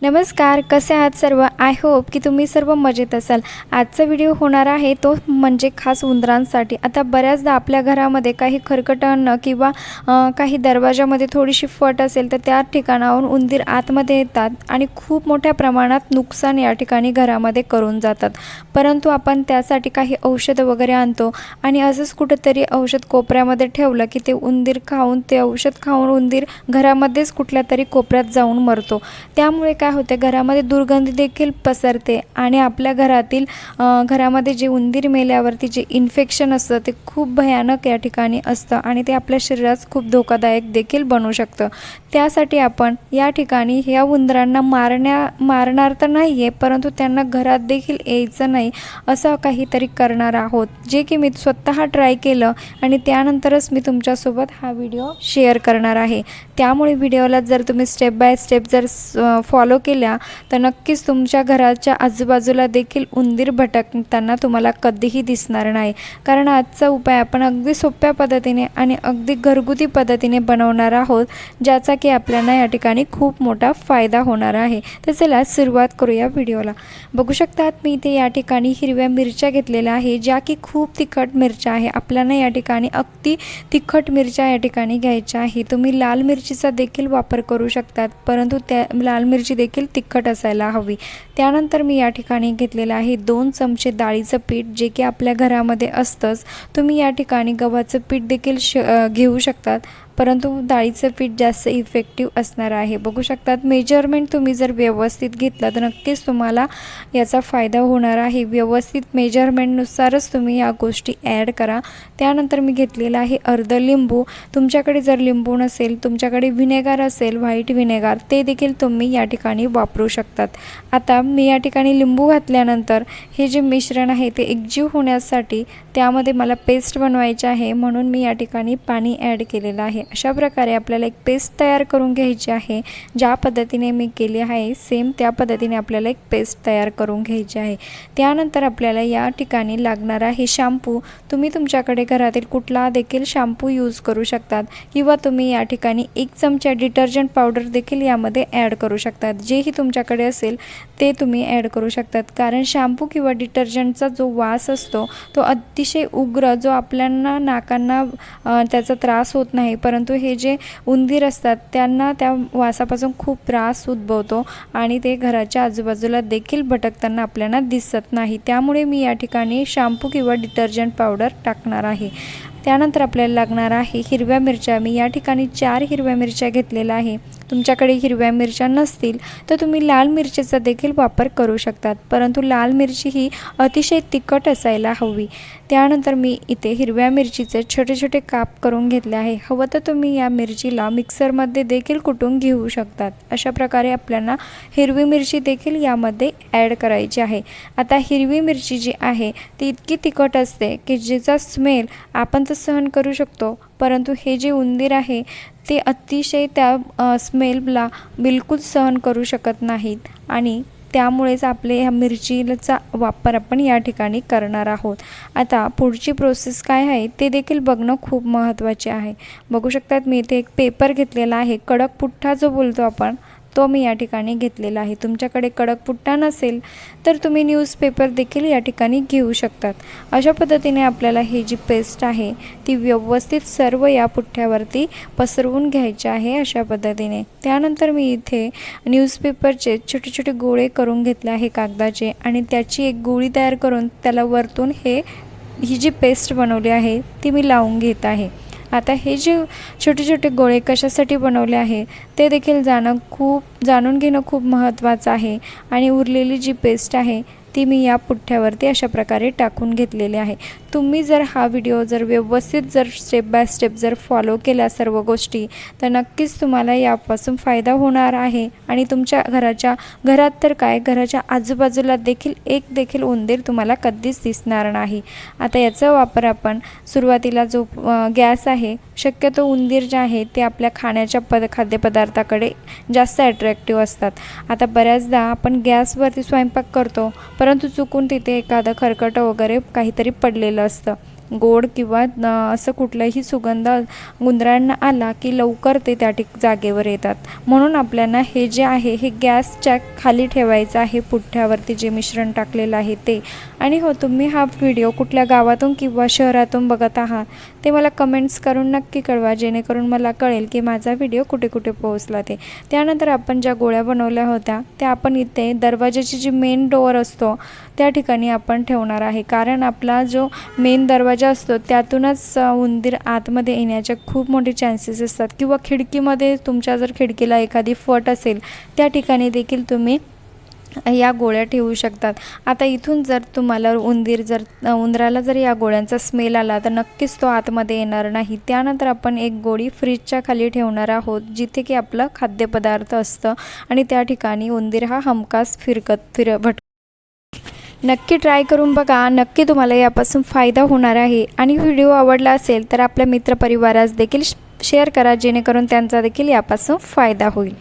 नमस्कार, कसे आहात सर्व? आय होप की तुम्ही सर्व मजेत असाल. आजचा व्हिडिओ होणार आहे तो म्हणजे खास उंदरांसाठी. आता बऱ्याचदा आपल्या घरामध्ये काही खरकटं किंवा काही दरवाजामध्ये थोडीशी फट असेल तर त्या ठिकाणाहून उंदीर आतमध्ये येतात आणि खूप मोठ्या प्रमाणात नुकसान या ठिकाणी घरामध्ये करून जातात. परंतु आपण त्यासाठी काही औषधं वगैरे आणतो आणि असंच कुठंतरी औषध कोपऱ्यामध्ये ठेवलं की ते औषध खाऊन उंदीर घरामध्येच कुठल्यातरी कोपऱ्यात जाऊन मरतो. त्यामुळे काय होते, घरामध्ये दुर्गंधी देखील पसरते आणि आपल्या घरामध्ये जे उंदीर मेल्यावरती जे इन्फेक्शन असतं ते खूप भयानक या ठिकाणी असतं आणि ते आपल्या शरीरास खूप धोकादायक देखील बनू शकतं. त्यासाठी आपण या ठिकाणी ह्या उंदरांना मारणार तर नाही आहे, परंतु त्यांना घरात देखील यायचं नाही असं काहीतरी करणार आहोत, जे की मी स्वतः ट्राय केलं आणि त्यानंतरच मी तुमच्यासोबत हा व्हिडिओ शेअर करणार आहे. त्यामुळे व्हिडिओला जर तुम्ही स्टेप बाय स्टेप फॉलो केल्या तर नक्कीच तुमच्या घराच्या आजूबाजूला देखील उंदीर भटकताना तुम्हाला कधीही दिसणार नाही. कारण आजचा उपाय आपण अगदी सोप्या पद्धतीने आणि अगदी घरगुती पद्धतीने बनवणार आहोत, ज्याचा की आपल्याला या ठिकाणी खूप मोठा फायदा होणार आहे. तर चला सुरुवात करूया व्हिडिओला. बघू शकतात मी इथे या ठिकाणी हिरव्या मिरच्या घेतलेल्या आहे, ज्या की खूप तिखट मिरच्या आहे. आपल्याला या ठिकाणी अगदी तिखट मिरच्या या ठिकाणी घ्यायच्या आहे. तुम्ही लाल मिरचीचा देखील वापर करू शकतात, परंतु त्या लाल मिरची देखील तिखट असायला हवी. त्यानंतर मी या ठिकाणी घेतलेलं आहे 2 चमचे डाळीचं पीठ, जे की आपल्या घरामध्ये असतंच. तुम्ही या ठिकाणी गव्हाचं पीठ देखील घेऊ शकतात, परंतु डाळीचं पीठ जास्त इफेक्टिव्ह असणार आहे. बघू शकतात मेजरमेंट तुम्ही जर व्यवस्थित घेतलं तर नक्कीच तुम्हाला याचा फायदा होणार आहे. व्यवस्थित मेजरमेंटनुसारच तुम्ही या गोष्टी ॲड करा. त्यानंतर मी घेतलेला आहे अर्ध लिंबू. तुमच्याकडे जर लिंबू नसेल, तुमच्याकडे व्हिनेगर असेल, व्हाईट व्हिनेगर, ते देखील तुम्ही या ठिकाणी वापरू शकतात. आता मी या ठिकाणी लिंबू घातल्यानंतर हे जे मिश्रण आहे ते एकजीव होण्यासाठी त्यामध्ये मला पेस्ट बनवायची आहे, म्हणून मी या ठिकाणी पाणी ॲड केलेलं आहे. अशा प्रकारे आपल्याला एक पेस्ट तयार करून घ्यायची आहे. ज्या पद्धतीने मी केली आहे सेम त्या पद्धतीने आपल्याला एक पेस्ट तयार करून घ्यायची आहे. त्यानंतर आपल्याला या ठिकाणी लागणार आहे शॅम्पू. तुम्ही तुमच्याकडे घरातील कुठला देखील शॅम्पू यूज करू शकतात किंवा तुम्ही या ठिकाणी 1 चमचा डिटर्जंट पावडर देखील यामध्ये ॲड करू शकतात. जेही तुमच्याकडे असेल ते तुम्ही ॲड करू शकतात. कारण शॅम्पू किंवा डिटर्जंटचा जो वास असतो तो अतिशय उग्र, जो आपल्याला नाकांना त्याचा त्रास होत नाही, परंतु हे जे उंदीर असतात त्यांना त्या वासापासून खूप त्रास उद्भवतो आणि ते घराच्या आजूबाजूला देखील भटकताना आपल्याला दिसत नाही. त्यामुळे मी या ठिकाणी शॅम्पू किंवा डिटर्जंट पावडर टाकणार आहे. त्यानंतर आपल्याला लागणार आहे हिरव्या मिरच्या. मी या ठिकाणी 4 हिरव्या मिरच्या घेतलेल्या आहे. तुमच्याकडे हिरव्या मिरच्या नसतील तर तुम्ही लाल मिरचीचा देखील वापर करू शकतात, परंतु लाल मिरची ही अतिशय तिखट असायला हवी. त्यानंतर मी इथे हिरव्या मिरचीचे छोटे छोटे काप करून घेतले आहे. हवं तर तुम्ही या मिरचीला मिक्सरमध्ये देखील कुटून घेऊ शकतात. अशा प्रकारे आपल्याला हिरवी मिरची देखील यामध्ये ॲड करायची आहे. आता हिरवी मिरची जी आहे ती इतकी तिखट असते की जिचा स्मेल आपण तर सहन करू शकतो, परंतु हे जे उंदीर आहे ते अतिशय त्या स्मेलला बिलकुल सहन करू शकत नाहीत आणि त्यामुळेच ह्या मिरचीचा वापर आपण या ठिकाणी करणार आहोत. आता पुढची प्रोसेस काय आहे ते देखील बघणं खूप महत्त्वाचे आहे. बघू शकतात मी इथे एक पेपर घेतलेला आहे. कडक पुठ्ठा जो बोलतो आपण तो मी या ठिकाणी घेतलेला आहे. तुमच्याकडे कडक पुठ्ठा नसेल तर तुम्ही न्यूजपेपर देखील या ठिकाणी घेऊ शकतात. अशा पद्धतीने आपल्याला ही जी पेस्ट आहे ती व्यवस्थित सर्व या पुठ्ठ्यावरती पसरवून घ्यायची आहे अशा पद्धतीने. त्यानंतर मी इथे न्यूजपेपरचे छोटे छोटे गोळे करून घेतले आहे कागदाचे आणि त्याची एक गोळी तयार करून त्याला वरतून ही जी पेस्ट बनवली आहे ती मी लावून घेत आहे. आता हे जे छोटे छोटे गोळे कशासाठी बनवले आहे ते देखील जाणून घेणं खूप महत्त्वाचं आहे. आणि उरलेली जी पेस्ट आहे ती मी या पुठ्ठ्यावरती अशा प्रकारे टाकून घेतलेली आहे. तुम्ही जर हा व्हिडिओ व्यवस्थित स्टेप बाय स्टेप फॉलो केल्या सर्व गोष्टी तर नक्कीच तुम्हाला यापासून फायदा होणार आहे आणि तुमच्या घरात तर काय, घराच्या आजूबाजूला देखील उंदीर तुम्हाला कधीच दिसणार नाही. आता याचा वापर आपण सुरुवातीला जो गॅस आहे, शक्यतो उंदीर जे आहे ते आपल्या खाण्याच्या खाद्यपदार्थाकडे जास्त अट्रॅक्टिव्ह असतात. आता बऱ्याचदा आपण गॅसवरती स्वयंपाक करतो, परंतु चुकून तिथे एखादं खरकटं वगैरे काहीतरी पडलेलं असतं. गोड किंवा असं कुठलाही सुगंध उंदरांना आला की लवकर ते त्या जागेवर येतात. म्हणून आपल्याला हे जे आहे हे गॅसच्या खाली ठेवायचं आहे, पुठ्ठ्यावरती जे मिश्रण टाकलेलं आहे ते. आणि हो, तुम्ही हा व्हिडिओ कुठल्या गावातून किंवा शहरातून बघत आहात ते मला कमेंट्स करून नक्की कळवा, जेणेकरून मला कळेल की माझा व्हिडिओ कुठे कुठे पोहोचला ते. त्यानंतर आपण ज्या गोळ्या बनवल्या होत्या त्या आपण इथे दरवाजाची जी मेन डोअर असतो त्या ठिकाणी आपण ठेवणार आहे, कारण आपला जो मेन दरवाजा असतो त्यातूनच उंदीर आतमध्ये येण्याचे खूप मोठे चान्सेस असतात. किंवा खिडकीमध्ये तुमच्या जर खिडकीला एखादी फट असेल त्या ठिकाणी देखील तुम्ही या गोळ्या ठेवू शकतात. आता इथून जर तुम्हाला उंदराला जर या गोळ्यांचा स्मेल आला तर नक्कीच तो आतमध्ये येणार नाही. त्यानंतर आपण एक गोळी फ्रीजच्या खाली ठेवणार आहोत, जिथे की आपलं खाद्यपदार्थ असतं आणि त्या ठिकाणी उंदीर हा हमखास नक्की ट्राय करून बघा. नक्की तुम्हाला यापासून फायदा होणार आहे. आणि व्हिडिओ आवडला असेल तर आपल्या मित्रपरिवारास देखील शेअर करा, जेणेकरून त्यांचा देखील यापासून फायदा होईल.